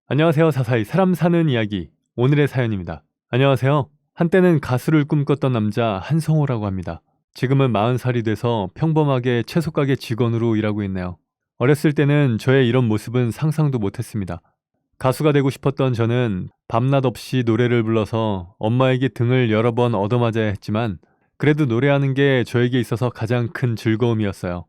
안녕하세요. 사사의 사람 사는 이야기 오늘의 사연입니다. 안녕하세요. 한때는 가수를 꿈꿨던 남자 한성호라고 합니다. 지금은 40살이 돼서 평범하게 채소가게 직원으로 일하고 있네요. 어렸을 때는 저의 이런 모습은 상상도 못했습니다. 가수가 되고 싶었던 저는 밤낮 없이 노래를 불러서 엄마에게 등을 여러 번 얻어맞아야 했지만 그래도 노래하는 게 저에게 있어서 가장 큰 즐거움이었어요.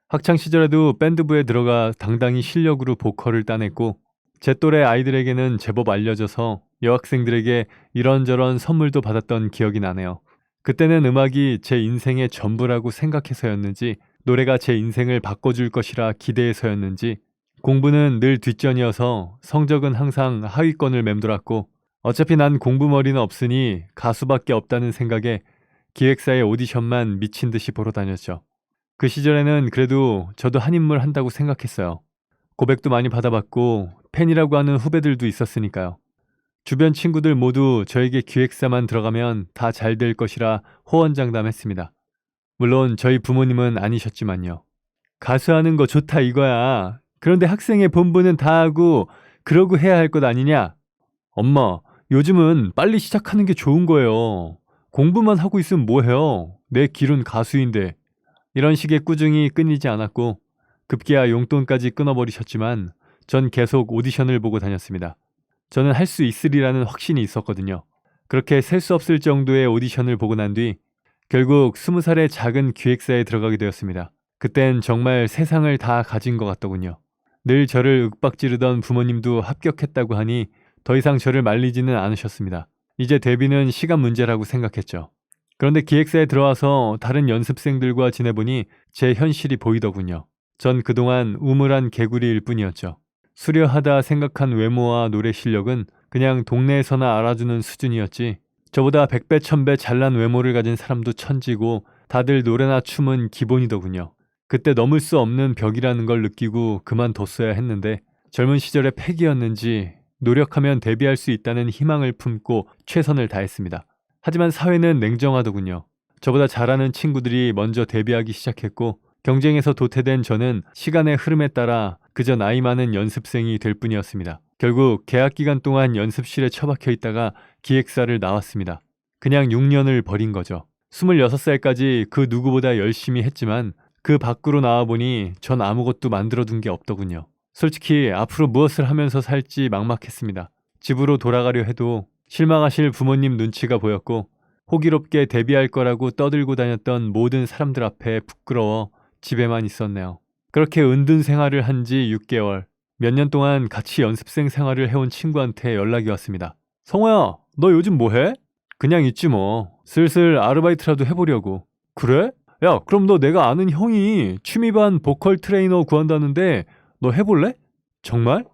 학창 시절에도 밴드부에 들어가 당당히 실력으로 보컬을 따냈고 제 또래 아이들에게는 제법 알려져서 여학생들에게 이런저런 선물도 받았던 기억이 나네요. 그때는 음악이 제 인생의 전부라고 생각해서였는지 노래가 제 인생을 바꿔줄 것이라 기대해서였는지 공부는 늘 뒷전이어서 성적은 항상 하위권을 맴돌았고 어차피 난 공부머리는 없으니 가수밖에 없다는 생각에 기획사의 오디션만 미친 듯이 보러 다녔죠. 그 시절에는 그래도 저도 한 인물 한다고 생각했어요. 고백도 많이 받아봤고 팬이라고 하는 후배들도 있었으니까요. 주변 친구들 모두 저에게 기획사만 들어가면 다 잘 될 것이라 호언장담했습니다. 물론 저희 부모님은 아니셨지만요. 가수하는 거 좋다 이거야. 그런데 학생의 본분은 다 하고 그러고 해야 할 것 아니냐? 엄마, 요즘은 빨리 시작하는 게 좋은 거예요. 공부만 하고 있으면 뭐해요? 내 길은 가수인데. 이런 식의 꾸중이 끊이지 않았고 급기야 용돈까지 끊어버리셨지만 전 계속 오디션을 보고 다녔습니다. 저는 할 수 있으리라는 확신이 있었거든요. 그렇게 셀 수 없을 정도의 오디션을 보고 난 뒤 결국 20살의 작은 기획사에 들어가게 되었습니다. 그땐 정말 세상을 다 가진 것 같더군요. 늘 저를 윽박지르던 부모님도 합격했다고 하니 더 이상 저를 말리지는 않으셨습니다. 이제 데뷔는 시간 문제라고 생각했죠. 그런데 기획사에 들어와서 다른 연습생들과 지내보니 제 현실이 보이더군요. 전 그동안 우물한 개구리일 뿐이었죠. 수려하다 생각한 외모와 노래 실력은 그냥 동네에서나 알아주는 수준이었지 저보다 100배 1000배 잘난 외모를 가진 사람도 천지고 다들 노래나 춤은 기본이더군요. 그때 넘을 수 없는 벽이라는 걸 느끼고 그만뒀어야 했는데 젊은 시절의 패기였는지 노력하면 데뷔할 수 있다는 희망을 품고 최선을 다했습니다. 하지만 사회는 냉정하더군요. 저보다 잘하는 친구들이 먼저 데뷔하기 시작했고 경쟁에서 도태된 저는 시간의 흐름에 따라 그저 나이 많은 연습생이 될 뿐이었습니다. 결국 계약 기간 동안 연습실에 처박혀 있다가 기획사를 나왔습니다. 그냥 6년을 버린 거죠. 26살까지 그 누구보다 열심히 했지만 그 밖으로 나와보니 전 아무것도 만들어둔 게 없더군요. 솔직히 앞으로 무엇을 하면서 살지 막막했습니다. 집으로 돌아가려 해도 실망하실 부모님 눈치가 보였고 호기롭게 데뷔할 거라고 떠들고 다녔던 모든 사람들 앞에 부끄러워 집에만 있었네요. 그렇게 은둔 생활을 한 지 6개월. 몇 년 동안 같이 연습생 생활을 해온 친구한테 연락이 왔습니다. 성호야, 너 요즘 뭐해? 그냥 있지 뭐. 슬슬 아르바이트라도 해보려고. 그래? 야, 그럼 너 내가 아는 형이 취미반 보컬 트레이너 구한다는데 너 해볼래? 정말?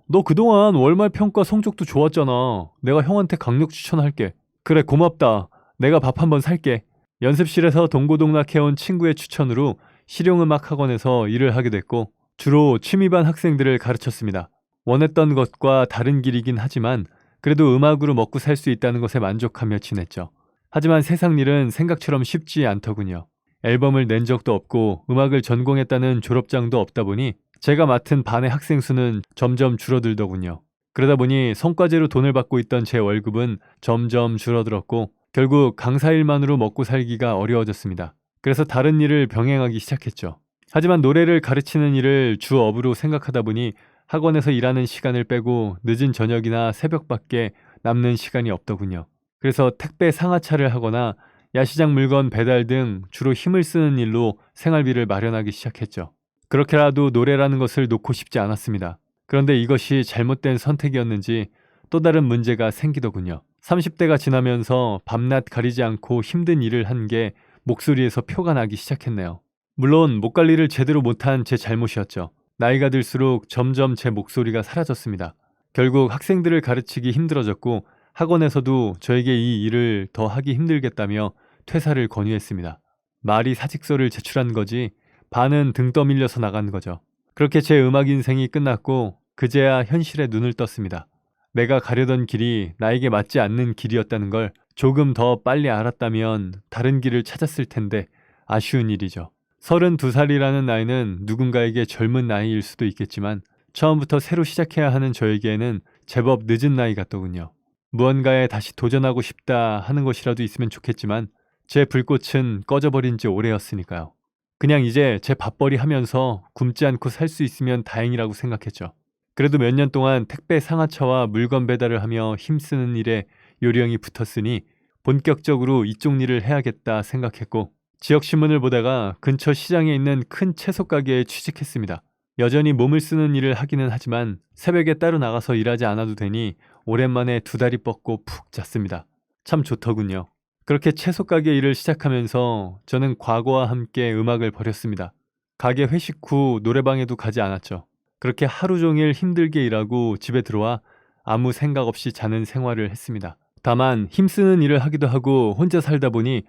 너 그동안 월말 평가 성적도 좋았잖아. 내가 형한테 강력 추천할게. 그래, 고맙다. 내가 밥 한번 살게. 연습실에서 동고동락해온 친구의 추천으로 실용음악학원에서 일을 하게 됐고 주로 취미반 학생들을 가르쳤습니다. 원했던 것과 다른 길이긴 하지만 그래도 음악으로 먹고 살 수 있다는 것에 만족하며 지냈죠. 하지만 세상 일은 생각처럼 쉽지 않더군요. 앨범을 낸 적도 없고 음악을 전공했다는 졸업장도 없다 보니 제가 맡은 반의 학생 수는 점점 줄어들더군요. 그러다 보니 성과제로 돈을 받고 있던 제 월급은 점점 줄어들었고 결국 강사 일만으로 먹고 살기가 어려워졌습니다. 그래서 다른 일을 병행하기 시작했죠. 하지만 노래를 가르치는 일을 주업으로 생각하다 보니 학원에서 일하는 시간을 빼고 늦은 저녁이나 새벽밖에 남는 시간이 없더군요. 그래서 택배 상하차를 하거나 야시장 물건 배달 등 주로 힘을 쓰는 일로 생활비를 마련하기 시작했죠. 그렇게라도 노래라는 것을 놓고 싶지 않았습니다. 그런데 이것이 잘못된 선택이었는지 또 다른 문제가 생기더군요. 30대가 지나면서 밤낮 가리지 않고 힘든 일을 한 게 목소리에서 표가 나기 시작했네요. 물론 목 관리를 제대로 못한 제 잘못이었죠. 나이가 들수록 점점 제 목소리가 사라졌습니다. 결국 학생들을 가르치기 힘들어졌고 학원에서도 저에게 이 일을 더 하기 힘들겠다며 퇴사를 권유했습니다. 말이 사직서를 제출한 거지 반은 등 떠밀려서 나간 거죠. 그렇게 제 음악 인생이 끝났고 그제야 현실에 눈을 떴습니다. 내가 가려던 길이 나에게 맞지 않는 길이었다는 걸 조금 더 빨리 알았다면 다른 길을 찾았을 텐데 아쉬운 일이죠. 32살이라는 나이는 누군가에게 젊은 나이일 수도 있겠지만 처음부터 새로 시작해야 하는 저에게는 제법 늦은 나이 같더군요. 무언가에 다시 도전하고 싶다 하는 것이라도 있으면 좋겠지만 제 불꽃은 꺼져버린 지 오래였으니까요. 그냥 이제 제 밥벌이 하면서 굶지 않고 살 수 있으면 다행이라고 생각했죠. 그래도 몇 년 동안 택배 상하차와 물건 배달을 하며 힘쓰는 일에 요령이 붙었으니 본격적으로 이쪽 일을 해야겠다 생각했고 지역신문을 보다가 근처 시장에 있는 큰 채소 가게에 취직했습니다. 여전히 몸을 쓰는 일을 하기는 하지만 새벽에 따로 나가서 일하지 않아도 되니 오랜만에 두 다리 뻗고 푹 잤습니다. 참 좋더군요. 그렇게 채소 가게 일을 시작하면서 저는 과거와 함께 음악을 버렸습니다. 가게 회식 후 노래방에도 가지 않았죠. 그렇게 하루 종일 힘들게 일하고 집에 들어와 아무 생각 없이 자는 생활을 했습니다. 다만 힘쓰는 일을 하기도 하고 혼자 살다 보니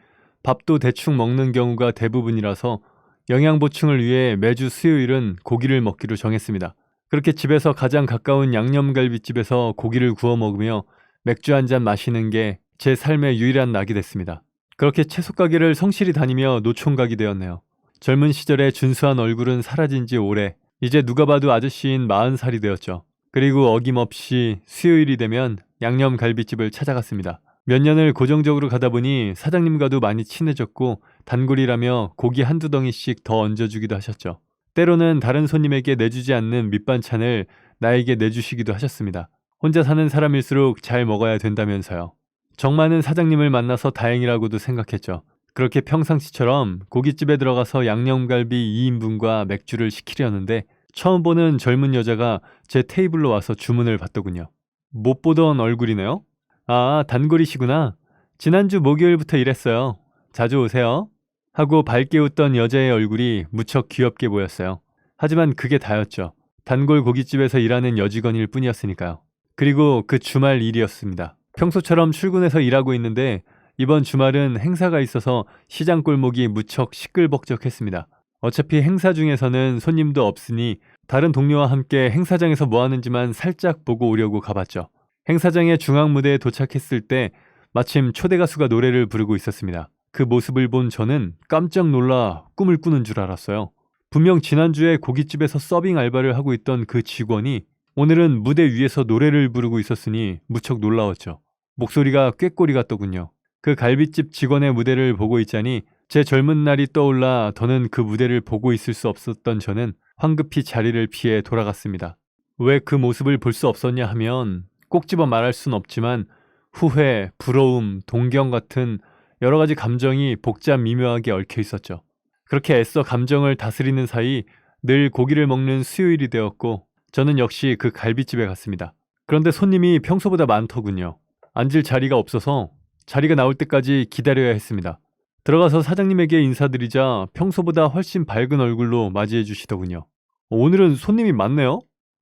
밥도 대충 먹는 경우가 대부분이라서 영양 보충을 위해 매주 수요일은 고기를 먹기로 정했습니다. 그렇게 집에서 가장 가까운 양념갈비집에서 고기를 구워 먹으며 맥주 한 잔 마시는 게 제 삶의 유일한 낙이 됐습니다. 그렇게 채소 가게를 성실히 다니며 노총각이 되었네요. 젊은 시절의 준수한 얼굴은 사라진 지 오래, 이제 누가 봐도 아저씨인 40살이 되었죠. 그리고 어김없이 수요일이 되면 양념갈비집을 찾아갔습니다. 몇 년을 고정적으로 가다 보니 사장님과도 많이 친해졌고 단골이라며 고기 한두 덩이씩 더 얹어주기도 하셨죠. 때로는 다른 손님에게 내주지 않는 밑반찬을 나에게 내주시기도 하셨습니다. 혼자 사는 사람일수록 잘 먹어야 된다면서요. 정 많은 사장님을 만나서 다행이라고도 생각했죠. 그렇게 평상시처럼 고깃집에 들어가서 양념갈비 2인분과 맥주를 시키려는데 처음 보는 젊은 여자가 제 테이블로 와서 주문을 받더군요. 못 보던 얼굴이네요. 아, 단골이시구나. 지난주 목요일부터 일했어요. 자주 오세요. 하고 밝게 웃던 여자의 얼굴이 무척 귀엽게 보였어요. 하지만 그게 다였죠. 단골 고깃집에서 일하는 여직원일 뿐이었으니까요. 그리고 그 주말 일이었습니다. 평소처럼 출근해서 일하고 있는데 이번 주말은 행사가 있어서 시장 골목이 무척 시끌벅적했습니다. 어차피 행사 중에서는 손님도 없으니 다른 동료와 함께 행사장에서 뭐 하는지만 살짝 보고 오려고 가봤죠. 행사장의 중앙 무대에 도착했을 때 마침 초대 가수가 노래를 부르고 있었습니다. 그 모습을 본 저는 깜짝 놀라 꿈을 꾸는 줄 알았어요. 분명 지난주에 고깃집에서 서빙 알바를 하고 있던 그 직원이 오늘은 무대 위에서 노래를 부르고 있었으니 무척 놀라웠죠. 목소리가 꾀꼬리 같더군요. 그 갈비집 직원의 무대를 보고 있자니 제 젊은 날이 떠올라 더는 그 무대를 보고 있을 수 없었던 저는 황급히 자리를 피해 돌아갔습니다. 왜 그 모습을 볼 수 없었냐 하면 꼭 집어 말할 순 없지만 후회, 부러움, 동경 같은 여러 가지 감정이 복잡 미묘하게 얽혀 있었죠. 그렇게 애써 감정을 다스리는 사이 늘 고기를 먹는 수요일이 되었고 저는 역시 그 갈비집에 갔습니다. 그런데 손님이 평소보다 많더군요. 앉을 자리가 없어서 자리가 나올 때까지 기다려야 했습니다. 들어가서 사장님에게 인사드리자 평소보다 훨씬 밝은 얼굴로 맞이해 주시더군요. 오늘은 손님이 많네요?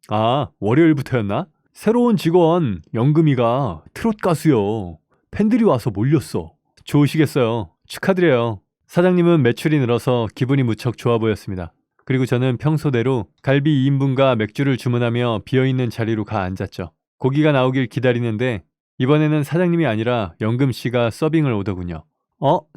아, 월요일부터였나? 새로운 직원 영금이가 트롯 가수요. 팬들이 와서 몰렸어. 좋으시겠어요. 축하드려요. 사장님은 매출이 늘어서 기분이 무척 좋아 보였습니다. 그리고 저는 평소대로 갈비 2인분과 맥주를 주문하며 비어있는 자리로 가 앉았죠. 고기가 나오길 기다리는데 이번에는 사장님이 아니라 영금씨가 서빙을 오더군요.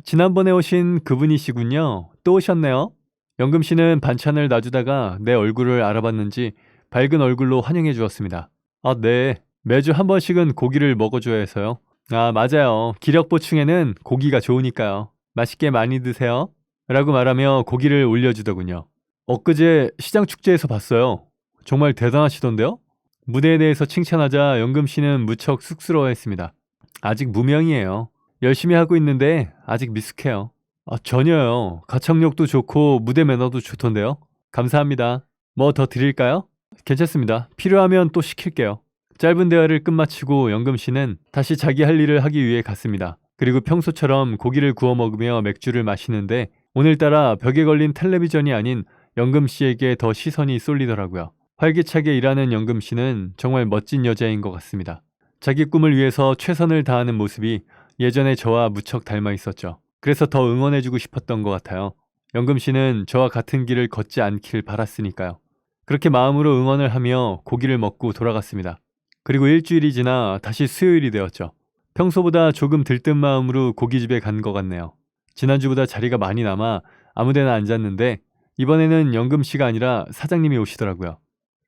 지난번에 오신 그분이시군요. 또 오셨네요. 영금씨는 반찬을 놔주다가 내 얼굴을 알아봤는지 밝은 얼굴로 환영해 주었습니다. 아, 네. 매주 한 번씩은 고기를 먹어줘야 해서요. 아, 맞아요. 기력 보충에는 고기가 좋으니까요. 맛있게 많이 드세요. 라고 말하며 고기를 올려주더군요. 엊그제 시장 축제에서 봤어요. 정말 대단하시던데요? 무대에 대해서 칭찬하자 영금씨는 무척 쑥스러워했습니다. 아직 무명이에요. 열심히 하고 있는데 아직 미숙해요. 아, 전혀요. 가창력도 좋고 무대 매너도 좋던데요. 감사합니다. 뭐 더 드릴까요? 괜찮습니다. 필요하면 또 시킬게요. 짧은 대화를 끝마치고 영금씨는 다시 자기 할 일을 하기 위해 갔습니다. 그리고 평소처럼 고기를 구워 먹으며 맥주를 마시는데 오늘따라 벽에 걸린 텔레비전이 아닌 영금씨에게 더 시선이 쏠리더라고요. 활기차게 일하는 영금씨는 정말 멋진 여자인 것 같습니다. 자기 꿈을 위해서 최선을 다하는 모습이 예전에 저와 무척 닮아 있었죠. 그래서 더 응원해주고 싶었던 것 같아요. 영금씨는 저와 같은 길을 걷지 않길 바랐으니까요. 그렇게 마음으로 응원을 하며 고기를 먹고 돌아갔습니다. 그리고 일주일이 지나 다시 수요일이 되었죠. 평소보다 조금 들뜬 마음으로 고깃집에 간 것 같네요. 지난주보다 자리가 많이 남아 아무데나 앉았는데 이번에는 영금씨가 아니라 사장님이 오시더라고요.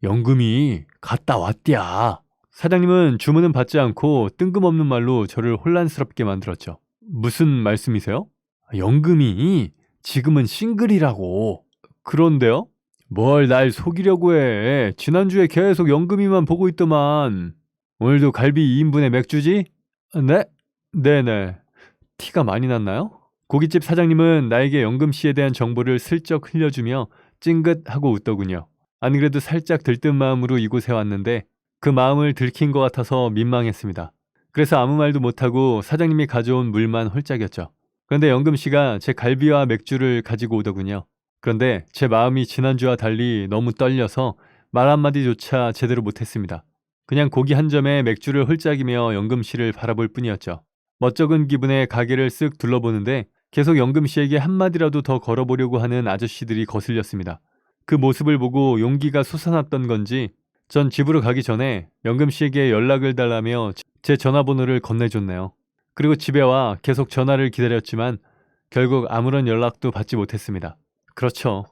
연금이 갔다 왔디야. 사장님은 주문은 받지 않고 뜬금없는 말로 저를 혼란스럽게 만들었죠. 무슨 말씀이세요? 연금이 지금은 싱글이라고. 그런데요? 뭘 날 속이려고 해. 지난주에 계속 연금이만 보고 있더만. 오늘도 갈비 2인분에 맥주지? 네? 네네. 티가 많이 났나요? 고깃집 사장님은 나에게 연금 씨에 대한 정보를 슬쩍 흘려주며 찡긋하고 웃더군요. 안 그래도 살짝 들뜬 마음으로 이곳에 왔는데 그 마음을 들킨 것 같아서 민망했습니다. 그래서 아무 말도 못하고 사장님이 가져온 물만 홀짝였죠. 그런데 연금 씨가 제 갈비와 맥주를 가지고 오더군요. 그런데 제 마음이 지난주와 달리 너무 떨려서 말 한마디조차 제대로 못했습니다. 그냥 고기 한 점에 맥주를 홀짝이며 연금 씨를 바라볼 뿐이었죠. 멋쩍은 기분에 가게를 쓱 둘러보는데 계속 연금 씨에게 한마디라도 더 걸어보려고 하는 아저씨들이 거슬렸습니다. 그 모습을 보고 용기가 솟아났던 건지 전 집으로 가기 전에 연금 씨에게 연락을 달라며 제 전화번호를 건네줬네요. 그리고 집에 와 계속 전화를 기다렸지만 결국 아무런 연락도 받지 못했습니다. 그렇죠.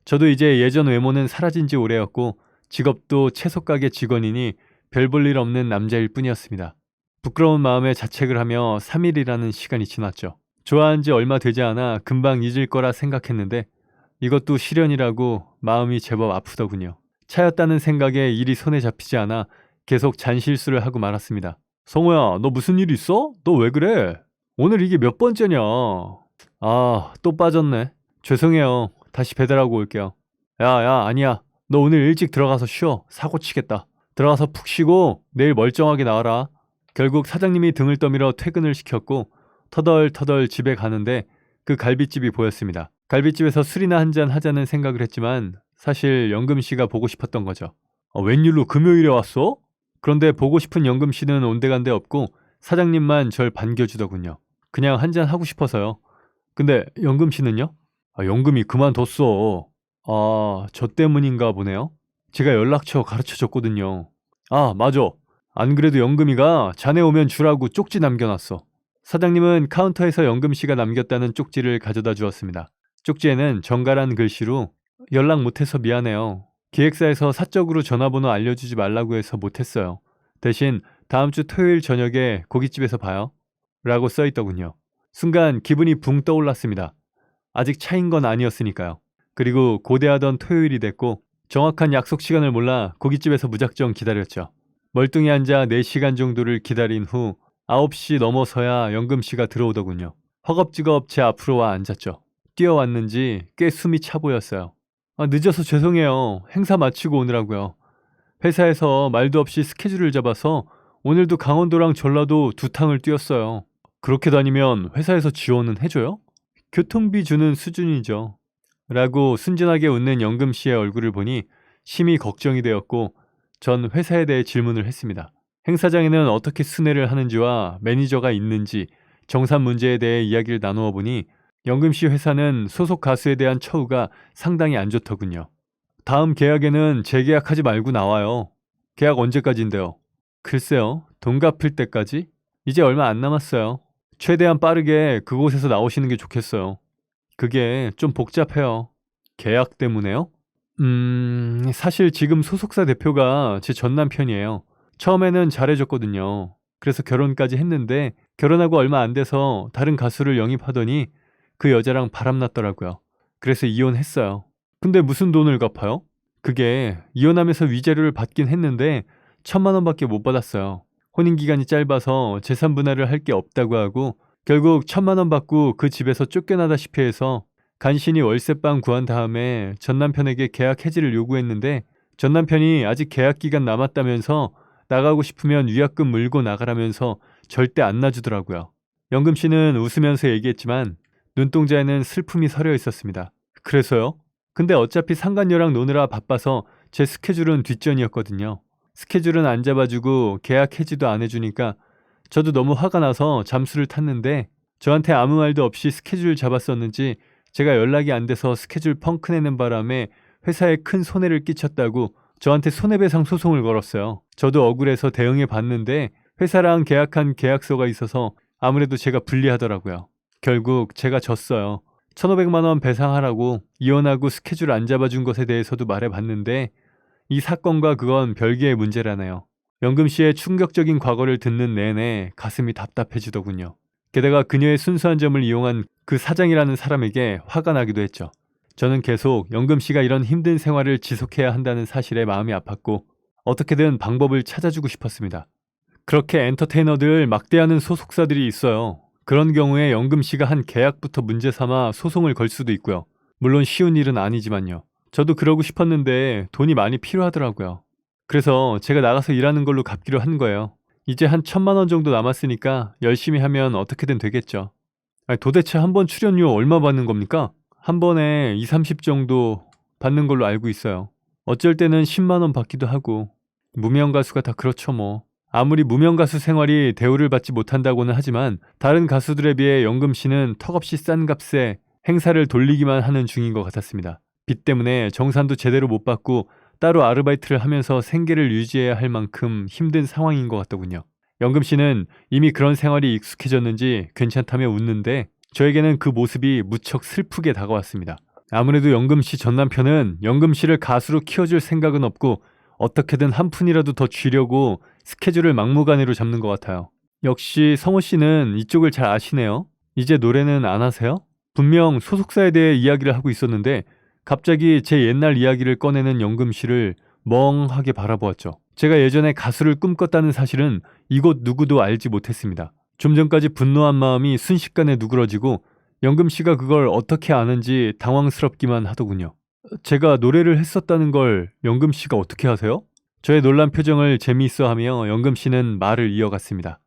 저도 이제 예전 외모는 사라진 지 오래였고 직업도 채소가게 직원이니 별 볼 일 없는 남자일 뿐이었습니다. 부끄러운 마음에 자책을 하며 3일이라는 시간이 지났죠. 좋아한 지 얼마 되지 않아 금방 잊을 거라 생각했는데 이것도 시련이라고 마음이 제법 아프더군요. 차였다는 생각에 일이 손에 잡히지 않아 계속 잔실수를 하고 말았습니다. 성호야, 너 무슨 일 있어? 너 왜 그래? 오늘 이게 몇 번째냐? 아, 또 빠졌네. 죄송해요. 다시 배달하고 올게요. 야, 아니야. 너 오늘 일찍 들어가서 쉬어. 사고 치겠다. 들어가서 푹 쉬고 내일 멀쩡하게 나와라. 결국 사장님이 등을 떠밀어 퇴근을 시켰고 터덜터덜 집에 가는데 그 갈비집이 보였습니다. 갈비집에서 술이나 한잔 하자는 생각을 했지만 사실 연금 씨가 보고 싶었던 거죠. 웬일로 금요일에 왔어? 그런데 보고 싶은 연금 씨는 온데간데 없고 사장님만 절 반겨주더군요. 그냥 한잔 하고 싶어서요. 근데 연금 씨는요? 연금이 그만뒀어. 아, 저 때문인가 보네요. 제가 연락처 가르쳐줬거든요. 아, 맞아. 안 그래도 연금이가 자네 오면 주라고 쪽지 남겨놨어. 사장님은 카운터에서 연금 씨가 남겼다는 쪽지를 가져다 주었습니다. 쪽지에는 정갈한 글씨로 연락 못해서 미안해요. 기획사에서 사적으로 전화번호 알려주지 말라고 해서 못했어요. 대신 다음 주 토요일 저녁에 고깃집에서 봐요. 라고 써있더군요. 순간 기분이 붕 떠올랐습니다. 아직 차인 건 아니었으니까요. 그리고 고대하던 토요일이 됐고 정확한 약속 시간을 몰라 고깃집에서 무작정 기다렸죠. 멀뚱히 앉아 4시간 정도를 기다린 후 9시 넘어서야 연금 씨가 들어오더군요. 허겁지겁 제 앞으로 와 앉았죠. 뛰어왔는지 꽤 숨이 차 보였어요. 늦어서 죄송해요. 행사 마치고 오느라고요. 회사에서 말도 없이 스케줄을 잡아서 오늘도 강원도랑 전라도 2탕을 뛰었어요. 그렇게 다니면 회사에서 지원은 해줘요? 교통비 주는 수준이죠. 라고 순진하게 웃는 연금 씨의 얼굴을 보니 심히 걱정이 되었고 전 회사에 대해 질문을 했습니다. 행사장에는 어떻게 순회를 하는지와 매니저가 있는지 정산 문제에 대해 이야기를 나누어 보니 연금 씨 회사는 소속 가수에 대한 처우가 상당히 안 좋더군요. 다음 계약에는 재계약하지 말고 나와요. 계약 언제까지인데요? 글쎄요. 돈 갚을 때까지? 이제 얼마 안 남았어요. 최대한 빠르게 그곳에서 나오시는 게 좋겠어요. 그게 좀 복잡해요. 계약 때문에요? 사실 지금 소속사 대표가 제 전 남편이에요. 처음에는 잘해줬거든요. 그래서 결혼까지 했는데 결혼하고 얼마 안 돼서 다른 가수를 영입하더니 그 여자랑 바람났더라고요. 그래서 이혼했어요. 근데 무슨 돈을 갚아요? 그게 이혼하면서 위자료를 받긴 했는데 1,000만 원밖에 못 받았어요. 혼인기간이 짧아서 재산 분할을 할 게 없다고 하고 결국 1,000만 원 받고 그 집에서 쫓겨나다시피 해서 간신히 월세방 구한 다음에 전 남편에게 계약 해지를 요구했는데 전 남편이 아직 계약 기간 남았다면서 나가고 싶으면 위약금 물고 나가라면서 절대 안 놔주더라고요. 연금 씨는 웃으면서 얘기했지만 눈동자에는 슬픔이 서려 있었습니다. 그래서요? 근데 어차피 상간녀랑 노느라 바빠서 제 스케줄은 뒷전이었거든요. 스케줄은 안 잡아주고 계약 해지도 안 해주니까 저도 너무 화가 나서 잠수를 탔는데 저한테 아무 말도 없이 스케줄 잡았었는지 제가 연락이 안 돼서 스케줄 펑크내는 바람에 회사에 큰 손해를 끼쳤다고 저한테 손해배상 소송을 걸었어요. 저도 억울해서 대응해 봤는데 회사랑 계약한 계약서가 있어서 아무래도 제가 불리하더라고요. 결국 제가 졌어요. 1,500만 원 배상하라고 이혼하고 스케줄 안 잡아준 것에 대해서도 말해봤는데 이 사건과 그건 별개의 문제라네요. 영금 씨의 충격적인 과거를 듣는 내내 가슴이 답답해지더군요. 게다가 그녀의 순수한 점을 이용한 그 사장이라는 사람에게 화가 나기도 했죠. 저는 계속 영금 씨가 이런 힘든 생활을 지속해야 한다는 사실에 마음이 아팠고 어떻게든 방법을 찾아주고 싶었습니다. 그렇게 엔터테이너들 막대하는 소속사들이 있어요. 그런 경우에 영금 씨가 한 계약부터 문제 삼아 소송을 걸 수도 있고요. 물론 쉬운 일은 아니지만요. 저도 그러고 싶었는데 돈이 많이 필요하더라고요. 그래서 제가 나가서 일하는 걸로 갚기로 한 거예요. 이제 한 1,000만 원 정도 남았으니까 열심히 하면 어떻게든 되겠죠. 아니, 도대체 한 번 출연료 얼마 받는 겁니까? 한 번에 2, 30 정도 받는 걸로 알고 있어요. 어쩔 때는 10만 원 받기도 하고. 무명 가수가 다 그렇죠 뭐. 아무리 무명 가수 생활이 대우를 받지 못한다고는 하지만 다른 가수들에 비해 영금 씨는 턱없이 싼 값에 행사를 돌리기만 하는 중인 것 같았습니다. 빚 때문에 정산도 제대로 못 받고 따로 아르바이트를 하면서 생계를 유지해야 할 만큼 힘든 상황인 것 같더군요. 영금 씨는 이미 그런 생활이 익숙해졌는지 괜찮다며 웃는데 저에게는 그 모습이 무척 슬프게 다가왔습니다. 아무래도 영금 씨 전 남편은 영금 씨를 가수로 키워줄 생각은 없고 어떻게든 한 푼이라도 더 쥐려고 스케줄을 막무가내로 잡는 것 같아요. 역시 성호 씨는 이쪽을 잘 아시네요. 이제 노래는 안 하세요? 분명 소속사에 대해 이야기를 하고 있었는데 갑자기 제 옛날 이야기를 꺼내는 영금 씨를 멍하게 바라보았죠. 제가 예전에 가수를 꿈꿨다는 사실은 이곳 누구도 알지 못했습니다. 좀 전까지 분노한 마음이 순식간에 누그러지고 영금 씨가 그걸 어떻게 아는지 당황스럽기만 하더군요. 제가 노래를 했었다는 걸 영금 씨가 어떻게 아세요? 저의 놀란 표정을 재미있어하며 영금 씨는 말을 이어갔습니다.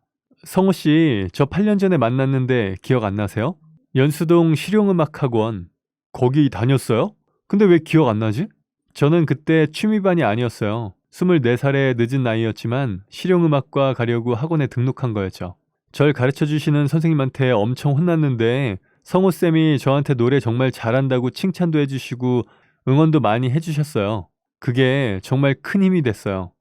성호 씨, 저 8년 전에 만났는데 기억 안 나세요? 연수동 실용음악학원 거기 다녔어요? 근데 왜 기억 안 나지? 저는 그때 취미반이 아니었어요. 24살의 늦은 나이였지만 실용음악과 가려고 학원에 등록한 거였죠. 절 가르쳐주시는 선생님한테 엄청 혼났는데 성우쌤이 저한테 노래 정말 잘한다고 칭찬도 해주시고 응원도 많이 해주셨어요. 그게 정말 큰 힘이 됐어요.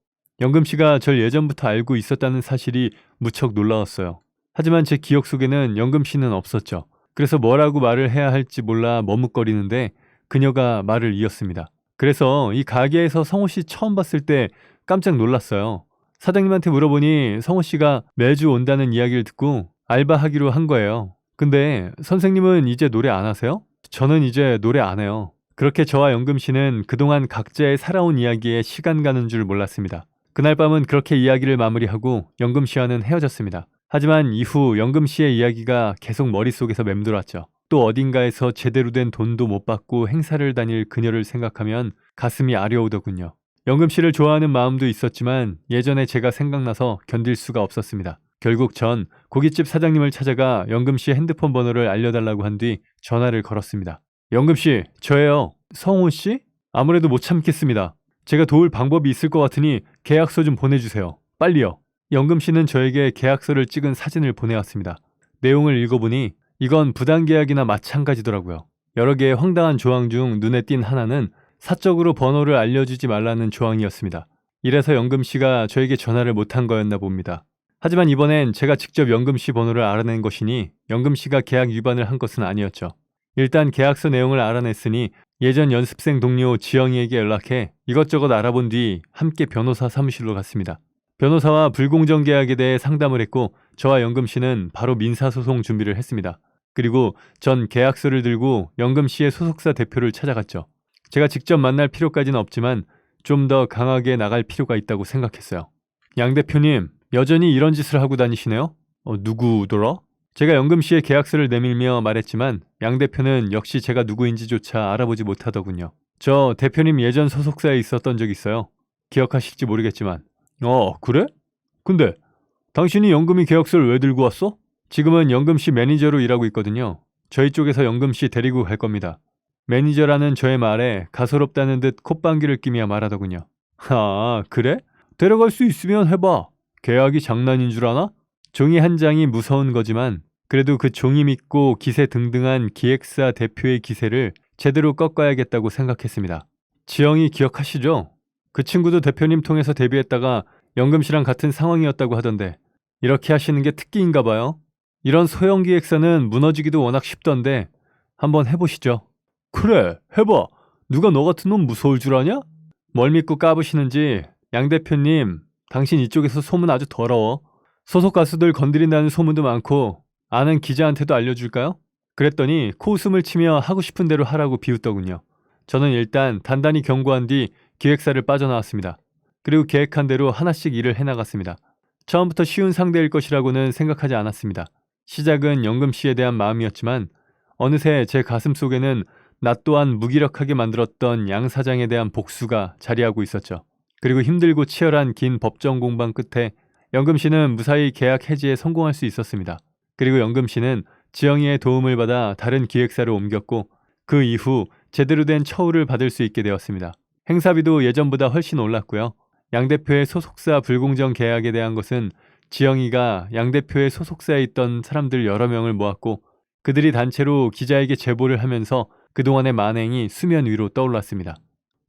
영금 씨가 절 예전부터 알고 있었다는 사실이 무척 놀라웠어요. 하지만 제 기억 속에는 영금 씨는 없었죠. 그래서 뭐라고 말을 해야 할지 몰라 머뭇거리는데 그녀가 말을 이었습니다. 그래서 이 가게에서 성호 씨 처음 봤을 때 깜짝 놀랐어요. 사장님한테 물어보니 성호 씨가 매주 온다는 이야기를 듣고 알바하기로 한 거예요. 근데 선생님은 이제 노래 안 하세요? 저는 이제 노래 안 해요. 그렇게 저와 영금 씨는 그동안 각자의 살아온 이야기에 시간 가는 줄 몰랐습니다. 그날 밤은 그렇게 이야기를 마무리하고 영금 씨와는 헤어졌습니다. 하지만 이후 영금 씨의 이야기가 계속 머릿속에서 맴돌았죠. 또 어딘가에서 제대로 된 돈도 못 받고 행사를 다닐 그녀를 생각하면 가슴이 아려오더군요. 영금 씨를 좋아하는 마음도 있었지만 예전에 제가 생각나서 견딜 수가 없었습니다. 결국 전 고깃집 사장님을 찾아가 영금 씨의 핸드폰 번호를 알려달라고 한 뒤 전화를 걸었습니다. 영금 씨, 저예요. 성호 씨? 아무래도 못 참겠습니다. 제가 도울 방법이 있을 것 같으니 계약서 좀 보내주세요. 빨리요. 영금 씨는 저에게 계약서를 찍은 사진을 보내왔습니다. 내용을 읽어보니 이건 부당계약이나 마찬가지더라고요. 여러 개의 황당한 조항 중 눈에 띈 하나는 사적으로 번호를 알려주지 말라는 조항이었습니다. 이래서 영금 씨가 저에게 전화를 못한 거였나 봅니다. 하지만 이번엔 제가 직접 영금 씨 번호를 알아낸 것이니 영금 씨가 계약 위반을 한 것은 아니었죠. 일단 계약서 내용을 알아냈으니 예전 연습생 동료 지영이에게 연락해 이것저것 알아본 뒤 함께 변호사 사무실로 갔습니다. 변호사와 불공정 계약에 대해 상담을 했고 저와 영금 씨는 바로 민사소송 준비를 했습니다. 그리고 전 계약서를 들고 영금 씨의 소속사 대표를 찾아갔죠. 제가 직접 만날 필요까지는 없지만 좀 더 강하게 나갈 필요가 있다고 생각했어요. 양 대표님, 여전히 이런 짓을 하고 다니시네요? 누구더라? 제가 영금 씨의 계약서를 내밀며 말했지만 양 대표는 역시 제가 누구인지조차 알아보지 못하더군요. 저 대표님 예전 소속사에 있었던 적 있어요. 기억하실지 모르겠지만. 그래? 근데 당신이 영금이 계약서를 왜 들고 왔어? 지금은 영금 씨 매니저로 일하고 있거든요. 저희 쪽에서 영금 씨 데리고 갈 겁니다. 매니저라는 저의 말에 가소롭다는 듯 콧방귀를 끼며 말하더군요. 그래? 데려갈 수 있으면 해봐. 계약이 장난인 줄 아나? 종이 한 장이 무서운 거지만 그래도 그 종이 믿고 기세 등등한 기획사 대표의 기세를 제대로 꺾어야겠다고 생각했습니다. 지영이 기억하시죠? 그 친구도 대표님 통해서 데뷔했다가 영금 씨랑 같은 상황이었다고 하던데 이렇게 하시는 게 특기인가 봐요. 이런 소형 기획사는 무너지기도 워낙 쉽던데 한번 해보시죠. 그래, 해봐. 누가 너 같은 놈 무서울 줄 아냐? 뭘 믿고 까부시는지. 양 대표님, 당신 이쪽에서 소문 아주 더러워. 소속 가수들 건드린다는 소문도 많고 아는 기자한테도 알려줄까요? 그랬더니 코웃음을 치며 하고 싶은 대로 하라고 비웃더군요. 저는 일단 단단히 경고한 뒤 기획사를 빠져나왔습니다. 그리고 계획한 대로 하나씩 일을 해나갔습니다. 처음부터 쉬운 상대일 것이라고는 생각하지 않았습니다. 시작은 영금 씨에 대한 마음이었지만 어느새 제 가슴 속에는 나 또한 무기력하게 만들었던 양 사장에 대한 복수가 자리하고 있었죠. 그리고 힘들고 치열한 긴 법정 공방 끝에 영금 씨는 무사히 계약 해지에 성공할 수 있었습니다. 그리고 영금 씨는 지영이의 도움을 받아 다른 기획사로 옮겼고 그 이후 제대로 된 처우를 받을 수 있게 되었습니다. 행사비도 예전보다 훨씬 올랐고요. 양 대표의 소속사 불공정 계약에 대한 것은 지영이가 양 대표의 소속사에 있던 사람들 여러 명을 모았고 그들이 단체로 기자에게 제보를 하면서 그동안의 만행이 수면 위로 떠올랐습니다.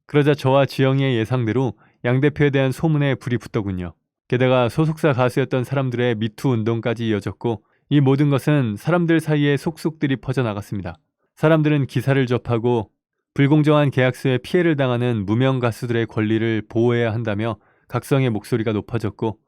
그러자 저와 지영이의 예상대로 양 대표에 대한 소문에 불이 붙더군요. 게다가 소속사 가수였던 사람들의 미투 운동까지 이어졌고 이 모든 것은 사람들 사이에 속속들이 퍼져나갔습니다. 사람들은 기사를 접하고 불공정한 계약서에 피해를 당하는 무명 가수들의 권리를 보호해야 한다며 각성의 목소리가 높아졌고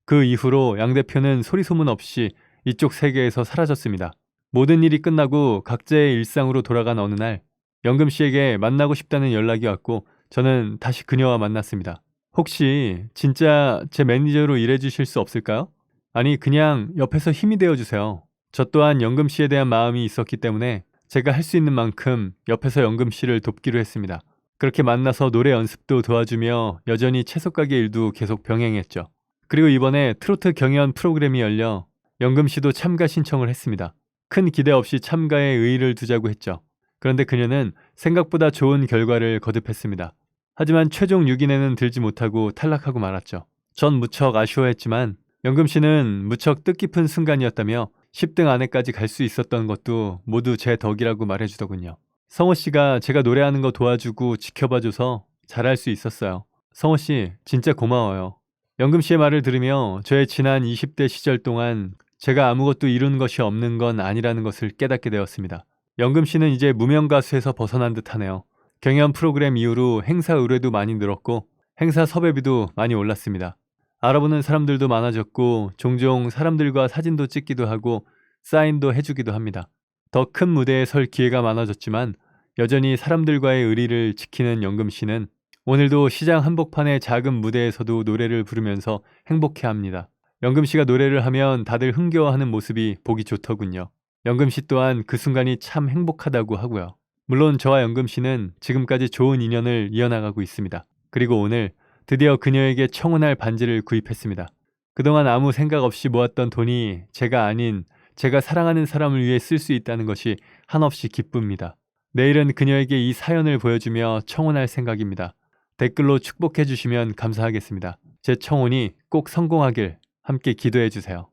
그 이후로 양 대표는 소리소문 없이 이쪽 세계에서 사라졌습니다. 모든 일이 끝나고 각자의 일상으로 돌아간 어느 날 영금 씨에게 만나고 싶다는 연락이 왔고 저는 다시 그녀와 만났습니다. 혹시 진짜 제 매니저로 일해주실 수 없을까요? 아니 그냥 옆에서 힘이 되어주세요. 저 또한 영금 씨에 대한 마음이 있었기 때문에 제가 할 수 있는 만큼 옆에서 영금 씨를 돕기로 했습니다. 그렇게 만나서 노래 연습도 도와주며 여전히 채소 가게 일도 계속 병행했죠. 그리고 이번에 트로트 경연 프로그램이 열려 영금 씨도 참가 신청을 했습니다. 큰 기대 없이 참가에 의의를 두자고 했죠. 그런데 그녀는 생각보다 좋은 결과를 거듭했습니다. 하지만 최종 6인에는 들지 못하고 탈락하고 말았죠. 전 무척 아쉬워했지만 영금 씨는 무척 뜻깊은 순간이었다며 10등 안에까지 갈 수 있었던 것도 모두 제 덕이라고 말해주더군요. 성호 씨가 제가 노래하는 거 도와주고 지켜봐줘서 잘할 수 있었어요. 성호 씨 진짜 고마워요. 영금 씨의 말을 들으며 저의 지난 20대 시절 동안 제가 아무것도 이룬 것이 없는 건 아니라는 것을 깨닫게 되었습니다. 영금 씨는 이제 무명 가수에서 벗어난 듯하네요. 경연 프로그램 이후로 행사 의뢰도 많이 늘었고 행사 섭외비도 많이 올랐습니다. 알아보는 사람들도 많아졌고 종종 사람들과 사진도 찍기도 하고 사인도 해주기도 합니다. 더 큰 무대에 설 기회가 많아졌지만 여전히 사람들과의 의리를 지키는 영금 씨는 오늘도 시장 한복판의 작은 무대에서도 노래를 부르면서 행복해합니다. 영금 씨가 노래를 하면 다들 흥겨워하는 모습이 보기 좋더군요. 영금 씨 또한 그 순간이 참 행복하다고 하고요. 물론 저와 영금 씨는 지금까지 좋은 인연을 이어나가고 있습니다. 그리고 오늘 드디어 그녀에게 청혼할 반지를 구입했습니다. 그동안 아무 생각 없이 모았던 돈이 제가 아닌 제가 사랑하는 사람을 위해 쓸 수 있다는 것이 한없이 기쁩니다. 내일은 그녀에게 이 사연을 보여주며 청혼할 생각입니다. 댓글로 축복해 주시면 감사하겠습니다. 제 청혼이 꼭 성공하길 함께 기도해 주세요.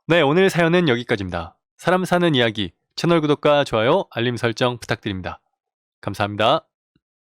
네, 오늘 사연은 여기까지입니다. 사람 사는 이야기, 채널 구독과 좋아요, 알림 설정 부탁드립니다. 감사합니다.